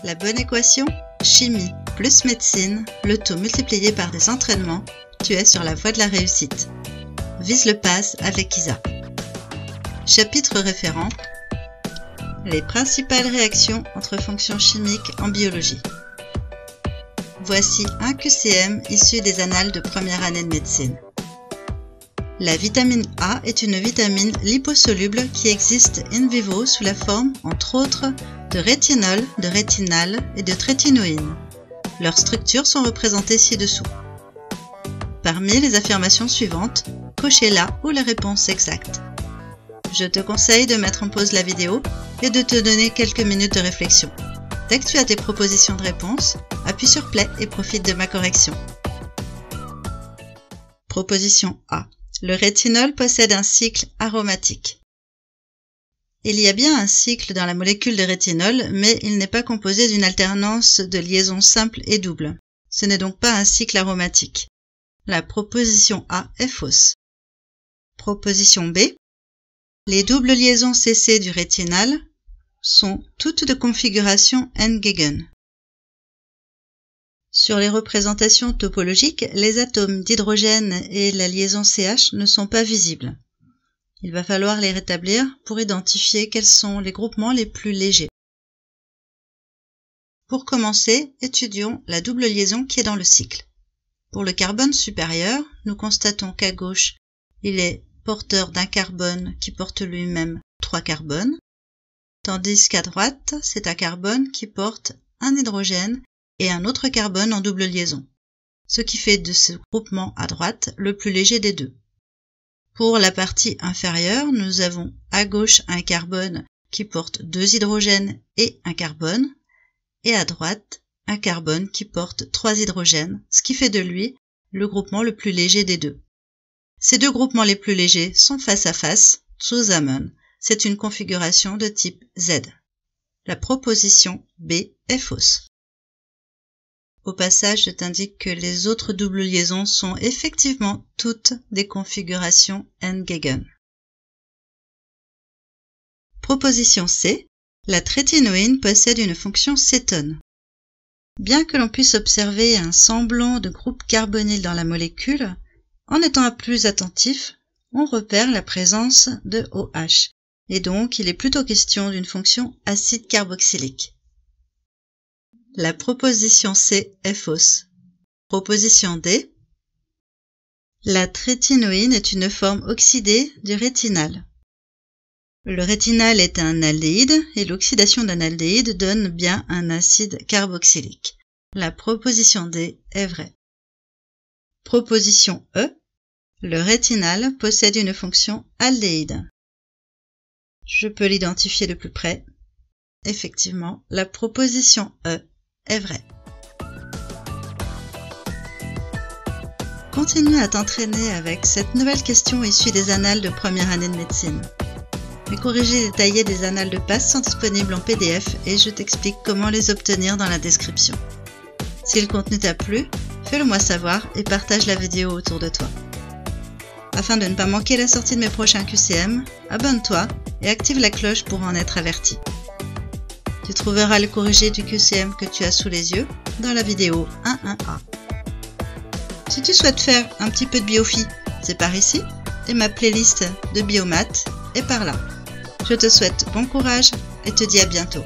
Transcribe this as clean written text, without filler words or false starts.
La bonne équation, chimie plus médecine, le tout multiplié par des entraînements, tu es sur la voie de la réussite. Vise le pass avec Isa. Chapitre référent: les principales réactions entre fonctions chimiques en biologie. Voici un QCM issu des annales de première année de médecine. La vitamine A est une vitamine liposoluble qui existe in vivo sous la forme, entre autres, de rétinol, de rétinal et de trétinoïne. Leurs structures sont représentées ci-dessous. Parmi les affirmations suivantes, cochez la ou la réponse exacte. Je te conseille de mettre en pause la vidéo et de te donner quelques minutes de réflexion. Dès que tu as tes propositions de réponse, appuie sur play et profite de ma correction. Proposition A. Le rétinol possède un cycle aromatique. Il y a bien un cycle dans la molécule de rétinol, mais il n'est pas composé d'une alternance de liaisons simples et doubles. Ce n'est donc pas un cycle aromatique. La proposition A est fausse. Proposition B. Les doubles liaisons CC du rétinal sont toutes de configuration N-Gegen. Sur les représentations topologiques, les atomes d'hydrogène et la liaison CH ne sont pas visibles. Il va falloir les rétablir pour identifier quels sont les groupements les plus légers. Pour commencer, étudions la double liaison qui est dans le cycle. Pour le carbone supérieur, nous constatons qu'à gauche, il est porteur d'un carbone qui porte lui-même 3 carbones, tandis qu'à droite, c'est un carbone qui porte un hydrogène et un autre carbone en double liaison, ce qui fait de ce groupement à droite le plus léger des deux. Pour la partie inférieure, nous avons à gauche un carbone qui porte 2 hydrogènes et un carbone, et à droite un carbone qui porte 3 hydrogènes, ce qui fait de lui le groupement le plus léger des deux. Ces deux groupements les plus légers sont face à face, zusammen. C'est une configuration de type Z. La proposition B est fausse. Au passage, je t'indique que les autres doubles liaisons sont effectivement toutes des configurations N-Gegen. Proposition C. La trétinoïne possède une fonction cétone. Bien que l'on puisse observer un semblant de groupe carbonyl dans la molécule, en étant plus attentif, on repère la présence de OH, et donc il est plutôt question d'une fonction acide carboxylique. La proposition C est fausse. Proposition D. La trétinoïne est une forme oxydée du rétinal. Le rétinal est un aldéhyde et l'oxydation d'un aldéhyde donne bien un acide carboxylique. La proposition D est vraie. Proposition E. Le rétinal possède une fonction aldéhyde. Je peux l'identifier de plus près. Effectivement, la proposition E est vrai. Continue à t'entraîner avec cette nouvelle question issue des annales de première année de médecine. Les corrigés détaillés des annales de PASS sont disponibles en PDF et je t'explique comment les obtenir dans la description. Si le contenu t'a plu, fais-le moi savoir et partage la vidéo autour de toi. Afin de ne pas manquer la sortie de mes prochains QCM, abonne-toi et active la cloche pour en être averti. Tu trouveras le corrigé du QCM que tu as sous les yeux dans la vidéo 1.1a. Si tu souhaites faire un petit peu de biophy, c'est par ici, et ma playlist de biomaths est par là. Je te souhaite bon courage et te dis à bientôt.